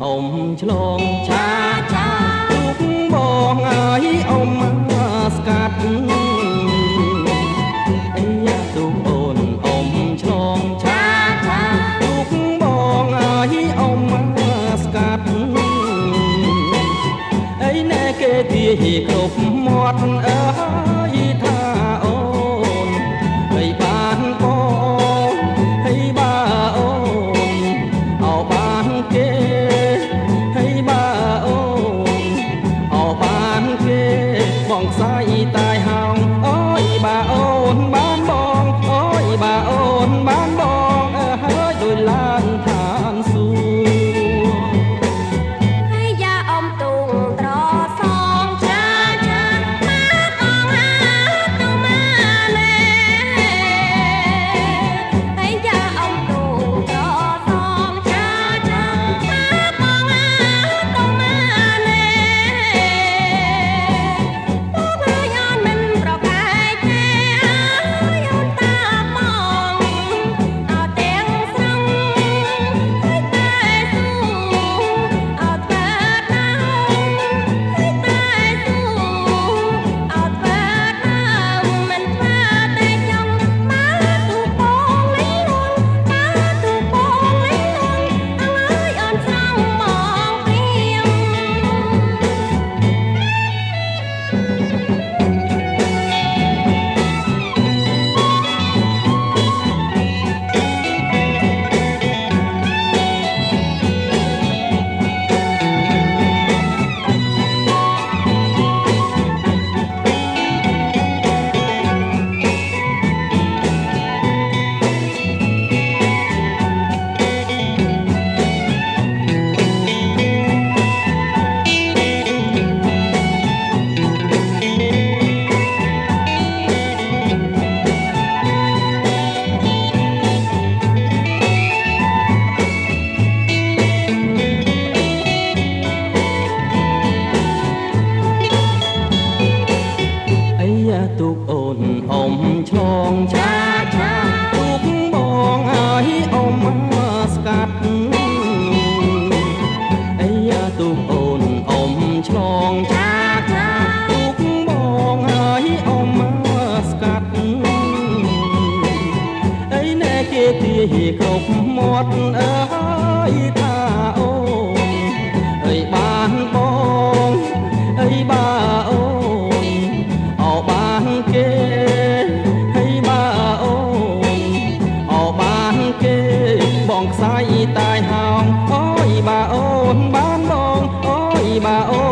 អ៊ំឆ្លងឆាឆាទុកបងអើយអ៊ំស្កាត់អីយ៉ាទុកអូនអ៊ំឆ្លងឆាឆាទុកបងអើយអ៊ំស្កាត់អីណែគេទាគ្រប់មាត់អើយថាអូនហើយបានបងហើយបាអូនអោបានគេហើយបាអូនអោបានគេបងខ្សែតែហោងអូយបាអូនបានបងអូយបាអូនបានបងហើយដោយឡើងឋានសួគ៌ ទុកអូនអ៊ំឆ្លងឆាឆាទុកបងអើយអ៊ំស្កាត់អីយ៉ាទុកអូនអ៊ំឆ្លងឆាឆាទុកបងអើយអ៊ំស្កាត់អីណែគេទាគ្រប់មាត់អើយថាអូនអីបានបងអីបាអូនអោបានគេហើយបាអូនអោបានគេបងខ្សែតែហោងអូយបាអូនបានបងអូយបាអូ